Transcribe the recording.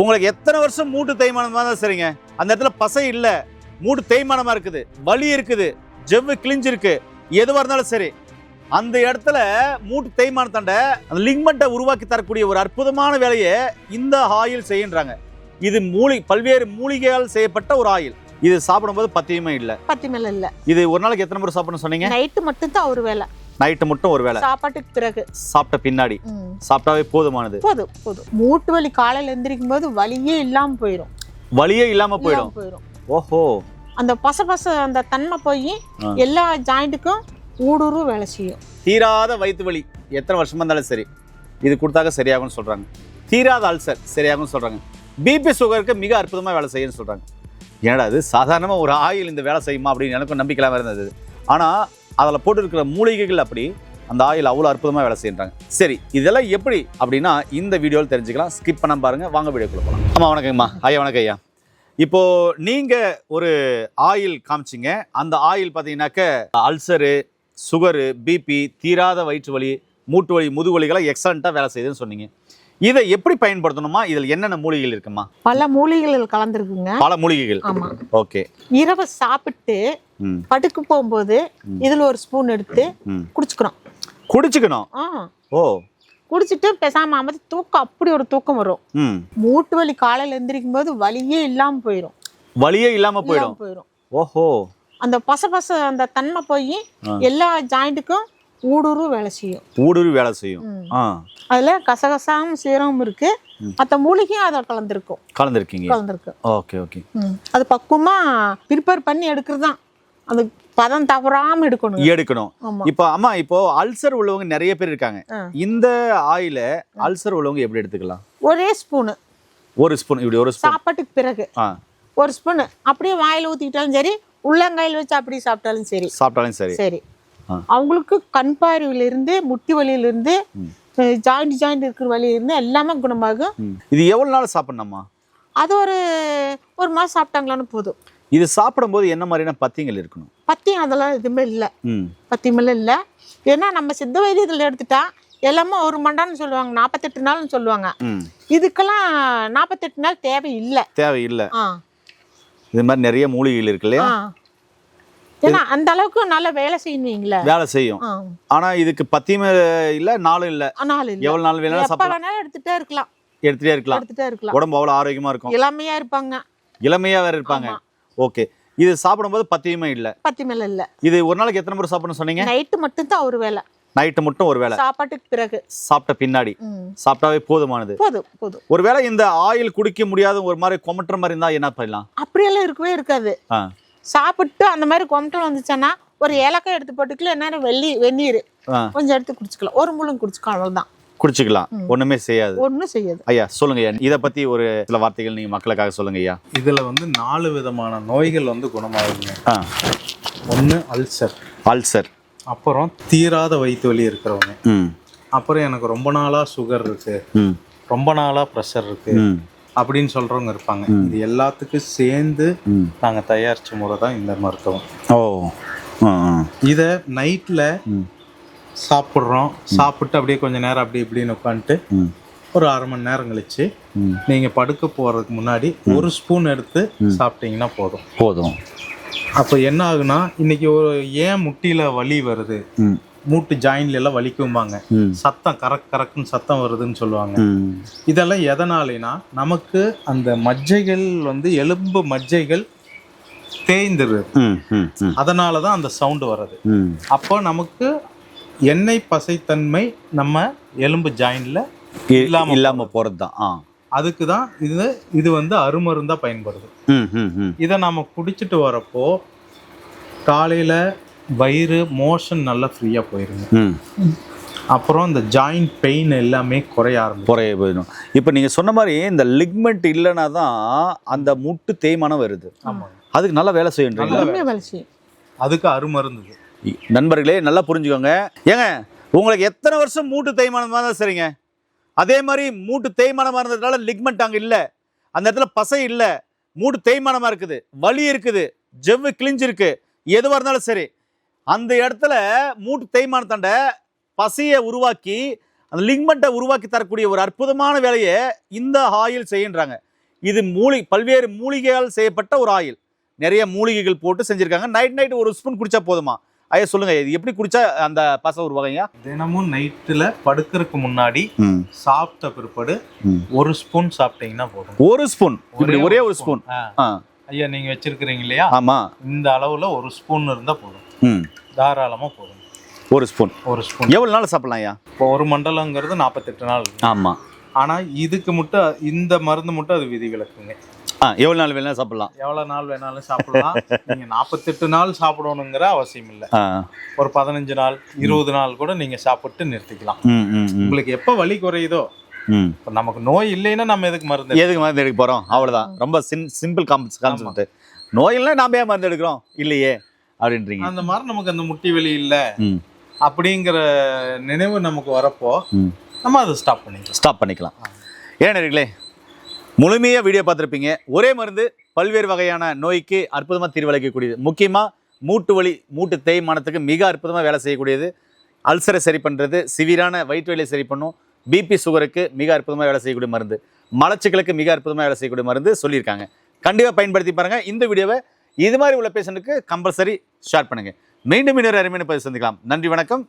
உங்களுக்கு எத்தனை வருஷம் மூட்டு தேய்மானமா தான் சரிங்க, அந்த இடத்துல பசை இல்ல, மூட்டு தேய்மானமா இருக்குது, வலி இருக்குது, ஜவ்வு கிழிஞ்சிருக்கு, எதுவா இருந்தாலும் சரி, அந்த இடத்துல மூட்டு தேய்மானத்தாண்ட அந்த லிக்மெண்ட்டை உருவாக்கி தரக்கூடிய ஒரு அற்புதமான வேலையை இந்த ஆயில் செய்யறாங்க. இது பல்வேறு மூலிகையால் செய்யப்பட்ட ஒரு ஆயில். இது சாப்பிடும்போது பத்தியமே இல்ல. பத்தியமே இல்ல. இது ஒரு நாளைக்கு எத்தனை முறை சாப்பிடணும் சொன்னீங்க? நைட் மட்டும் தான் ஒரு வேளை. நைட் மட்டும் ஒரு வேளை. சாப்பாட்டுக்கு பிறகு. சாப்பிட்ட பின்னாடி சாப்பிட்டாவே போதுமானது. போதும். மூட்டு வலி காலையில எந்திரிக்கும் போது வலியே இல்லாம போயிடும். வலியே இல்லாம போயிடும். ஓஹோ. அந்த பச அந்த தன்மை போய் எல்லா ஜாயிண்ட்டுக்கும் ஊடுருவு வேலை செய்யும். தீராத வயிற்று வலி எத்தனை வருஷமா இருந்தாலும் சரி இது கொடுத்தாக்க சரியாகும்னு சொல்றாங்க. தீராத அல்சர் சரியாகும்னு சொல்றாங்க. பிபி சுகருக்கு மிக அற்புதமா வேலை செய்யும்னு சொல்றாங்க. ஏன்னா அது சாதாரணமா ஒரு ஆயில் இந்த வேலை செய்யுமா அப்படின்னு எனக்கும் நம்பிக்கையில்லாம இருந்தது. ஆனா அதில் போட்டு இருக்கிற மூலிகைகள் அப்படி அந்த ஆயில் அவ்வளோ அற்புதமாக வேலை செய்யறாங்க. சரி, இதெல்லாம் எப்படி அப்படின்னா இந்த வீடியோவில் தெரிஞ்சுக்கலாம். ஸ்கிப் பண்ண பாருங்க, வாங்க வீடியோக்குள்ள போகலாம். ஆமா, வணக்கங்கம்மா. ஐயா வணக்கம் ஐயா. இப்போ நீங்க ஒரு ஆயில் காமிச்சிங்க. அந்த ஆயில் பார்த்தீங்கன்னாக்க அல்சரு, சுகரு, பிபி, தீராத வயிற்று வலி, மூட்டு வலி, முதுகுவலிகளாக எக்ஸலண்ட்டாக வேலை செய்யுதுன்னு சொன்னீங்க. இதை எப்படி பயன்படுத்தணுமா? இதில் என்னென்ன மூலிகைகள் இருக்குமா? பல மூலிகைகள் கலந்துருக்குங்க. பல மூலிகைகள். ஆமா. ஓகே. இரவு சாப்பிட்டு படுக்க போகும்போது இதுல ஒரு ஸ்பூன் எடுத்து குடிச்சுக்கணும். ஓ. குடிச்சிட்டு பேசாம அமர்ந்து தூக்கம், அப்படி ஒரு தூக்கம் வரும். மூட்டு வலி காலையில எந்திரிக்கும் போது வலியே இல்லாம போயிடும். வலியே இல்லாம போயிடும். ஓஹோ. அந்த பச அந்த தன்மை போய் எல்லா ஜாயிண்ட்டுக்கும் ஊடுருவு வேலை செய்யும். அதுல கசகசாவும் சீரகம் இருக்கு. மற்ற மூலிகையும் அதை கலந்துருக்கு. ஓகே. அது பக்குவமா ப்ரிப்பேர் பண்ணி எடுக்கிறதுதான். அது பதம் தவறாம எடுக்கணும். இப்போ அம்மா, இப்போ அல்சர் உள்ளவங்க நிறைய பேர் இருக்காங்க. இந்த ஆயில அல்சர் உள்ளவங்க எப்படி எடுத்துக்கலாம்? ஒரு ஸ்பூன் இப்படி ஒரு ஸ்பூன் சாப்பாட்டுக்கு பிறகு ஒரு ஸ்பூன் அப்படியே வாயில ஊத்திக்கிட்டாலும் சரி, உள்ளங்கையில் வச்சு அப்படி சாப்பிட்டாலும் சரி. அவங்களுக்கு கண் பார்வையில இருந்து, முட்டி வலியில இருந்து, ஜாயிண்ட் இருக்கிற வலியில இருந்து எல்லாமே குணமாகும். இது எவ்வளவு நாள் சாப்பிடணுமா? அது ஒரு மாசம் சாப்பிட்டாங்களான்னு போதும். இது சாப்பிடும்போது என்ன மாதிரியான பத்தியங்கள் இருக்கணும்? பத்தியம் அதெல்லாம் எதுவுமே இல்லை. பத்தியமெல்லாம் இல்லை. ஏன்னா நம்ம சித்த வைத்தியத்தில் எடுத்துட்டா எல்லாமே 1 மணி நேரம்னு சொல்லுவாங்க, 48 நாள்னு சொல்லுவாங்க. இதுக்கெல்லாம் 48 நாள் தேவையில்லை. இது மாதிரி நிறைய மூலிகைகள் இருக்கு இல்லையா? ஏன்னா அந்த அளவுக்கு நல்ல வேலை செய்யும். ஆனா இதுக்கு பத்தியமே இல்ல, நாளும் இல்ல. எவ்வளவு நாள் வேணாலும் சாப்பிடலாம், எடுத்துட்டே இருக்கலாம். உடம்பு அவ்வளவு ஆரோக்கியமா இருக்கும். இளமையா வேற இருப்பாங்க. ஓகே. இது சாப்பிடும்போது பத்தியமே இல்ல. இது ஒரு நாளைக்கு எத்தனை முறை சாப்பிடணும் சொன்னீங்க? நைட் மட்டும் தான் ஒரு வேளை. நைட் மட்டும் ஒரு வேளை. சாப்பாட்டுக்கு பிறகு. சாப்பிட்ட பின்னாடி சாப்பிட்டாவே போதுமானது. போதும். ஒருவேளை இந்த ஆயில் குடிக்க முடியாத ஒரு மாதிரி கொமட்டுற மாதிரி இருந்தா என்ன பண்ணலாம்? அப்படியெல்லாம் இருக்கவே இருக்காது. சாப்பிட்டு அந்த மாதிரி கொமட்டல் வந்துச்சுன்னா ஒரு ஏலக்காய் எடுத்து போட்டுக்கலாம். என்ன வெந்நீர் கொஞ்சம் எடுத்து குடிச்சுக்கலாம். ஒரு முழுங்க குடிச்சுக்கலாம், அவ்வளவுதான். குடிச்சுக்கலாம். ஒண்ணும் செய்யாது. ஐயா சொல்லுங்க ஐயா, இத பத்தி ஒரு சில வார்த்தைகள் நீங்க மக்களுக்காக சொல்லுங்க ஐயா. இதுல 4 விதமான நோய்கள் குணமாகுங்க. ஒண்ணு அல்சர், அப்புறம் தீராத வயிற்று வலி இருக்கிறவங்க, அப்புறம் எனக்கு ரொம்ப நாளா சுகர் இருக்கு, ரொம்ப நாளா பிரஷர் இருக்கு அப்படின்னு சொல்றவங்க இருப்பாங்க. இது எல்லாத்துக்கும் சேர்ந்து நாங்க தயாரிச்ச முறை தான் இந்த மருத்துவம். இத நைட்ல சாப்பிட்றோம். சாப்பிட்டு அப்படியே கொஞ்ச நேரம் அப்படி இப்படின்னு உட்காந்துட்டு ஒரு 1/2 மணி நேரம் கழிச்சு நீங்க படுக்க போறதுக்கு முன்னாடி ஒரு ஸ்பூன் எடுத்து சாப்பிட்டீங்கன்னா போதும். அப்போ என்ன ஆகுனா, இன்னைக்கு ஏன் முட்டியில வலி வருது, மூட்டு ஜாயின்ல எல்லாம் வலிக்கும்பாங்க, சத்தம் கரக்குன்னு சத்தம் வருதுன்னு சொல்லுவாங்க. இதெல்லாம் எதனாலனா, நமக்கு அந்த மஜ்ஜைகள் எலும்பு மஜ்ஜைகள் தேய்ந்துருது. அதனாலதான் அந்த சவுண்டு வருது. அப்போ நமக்கு எண்ணெய் பசைத்தன்மை நம்ம எலும்பு ஜாயின்ல இல்லாம போறதுதான். அதுக்கு தான் இது அருமருந்தா பயன்படுது. இதை நாம குடிச்சிட்டு வரப்போ காலையில வயிறு மோஷன் நல்லா ஃப்ரீயா போயிருங்க. அப்புறம் இந்த ஜாயிண்ட் பெயின் எல்லாமே குறைய போயிடும். இப்போ நீங்க சொன்ன மாதிரி இந்த லிக்மெண்ட் இல்லைன்னா தான் அந்த முட்டு தேய்மானம் வருது. அதுக்கு நல்லா வேலை செய்யும். அதுக்கு அருமருந்து. நண்பர்களே நல்லா புரிஞ்சுக்கோங்க. ஏங்க, உங்களுக்கு எத்தனை வருஷம் மூட்டு தேய்மானமா தான் சரிங்க, அதே மாதிரி மூட்டு தேய்மானமா இருந்ததுனால லிக்மெண்ட் அங்க இல்ல, அந்த இடத்துல பசை இல்ல, மூட்டு தேய்மானமா இருக்குது, வலி இருக்குது, ஜவ்வு கிழிஞ்சிருக்கு, எதுவா இருந்தாலும் சரி, அந்த இடத்துல மூட்டு தேய்மானத்தாண்ட பசையை உருவாக்கி அந்த லிக்மெண்ட்டை உருவாக்கி தரக்கூடிய ஒரு அற்புதமான வேலையை இந்த ஆயில் செய்யன்றாங்க. இது பல்வேறு மூலிகையால் செய்யப்பட்ட ஒரு ஆயில். நிறைய மூலிகைகள் போட்டு செஞ்சுருக்காங்க. நைட் ஒரு ஸ்பூன் குடிச்சா போதுமா? ஐயா சொல்லுங்க, இது எப்படி குடிச்சா அந்த பசை உருவாகையா? தினமும் நைட்டில் படுக்கிறதுக்கு முன்னாடி சாப்பிட்ட பிற்பாடு 1 ஸ்பூன் சாப்பிட்டீங்கன்னா போதும். 1 ஸ்பூன், ஒரே ஒரு ஸ்பூன். ஐயா நீங்க வச்சிருக்கிறீங்க இல்லையா? ஆமா. இந்த அளவுல 1 ஸ்பூன் இருந்தா போதும், தாராளமா போதும். 1 ஸ்பூன். எவ்வளவு நாள் சாப்பிடலாம் ஐயா? இப்போ 1 மண்டலங்கிறது 48 நாள். ஆமா. ஆனா இதுக்கு மட்டும் இந்த மருந்து மட்டும் அது விதிவிலக்குங்க. எவ்வளவு நாள் வேணாலும் சாப்பிடலாம்? எவ்வளவு நாள் வேணாலும் சாப்பிடலாம். நீங்க 48 நாள் சாப்பிடணுங்கிற அவசியம் இல்லை. ஒரு 15 நாள் 20 நாள் கூட நீங்க சாப்பிட்டு நிறுத்திக்கலாம். உங்களுக்கு எப்ப வலி குறையுதோ. நமக்கு நோய் இல்லைன்னா நம்ம எதுக்கு மருந்து எடுக்க போறோம்? அவ்வளவுதான். ரொம்ப சிம்பிள் கான்செப்ட். நோய் இல்லை நாம ஏன் மருந்து எடுக்கிறோம் இல்லையே அப்படின்றீங்க. அந்த மாதிரி நமக்கு அந்த முட்டி வலி இல்லை அப்படிங்கிற நினைவு நமக்கு வரப்போ நம்ம அதை ஸ்டாப் பண்ணிக்கலாம். ஏன் நேயர்களே, முழுமையாக வீடியோ பார்த்துருப்பீங்க. ஒரே மருந்து பல்வேறு வகையான நோய்க்கு அற்புதமாக தீர்வளிக்கக்கூடியது. முக்கியமாக மூட்டு வலி, மூட்டு தேய்மானத்துக்கு மிக அற்புதமாக வேலை செய்யக்கூடியது. அல்சரை சரி பண்ணுறது, சிவியரான வயிற்று வலியை சரி பண்ணும். பிபி சுகருக்கு மிக அற்புதமாக வேலை செய்யக்கூடிய மருந்து, மலச்சிக்கலுக்கு மிக அற்புதமாக வேலை செய்யக்கூடிய மருந்து சொல்லியிருக்காங்க. கண்டிப்பாக பயன்படுத்தி பாருங்கள். இந்த வீடியோவை இது மாதிரி உள்ள பேஷண்ட்டுக்கு கம்பல்சரி ஷேர் பண்ணுங்கள். மீண்டும் இன்னொரு அருமையான பதிவு சந்திக்கலாம். நன்றி, வணக்கம்.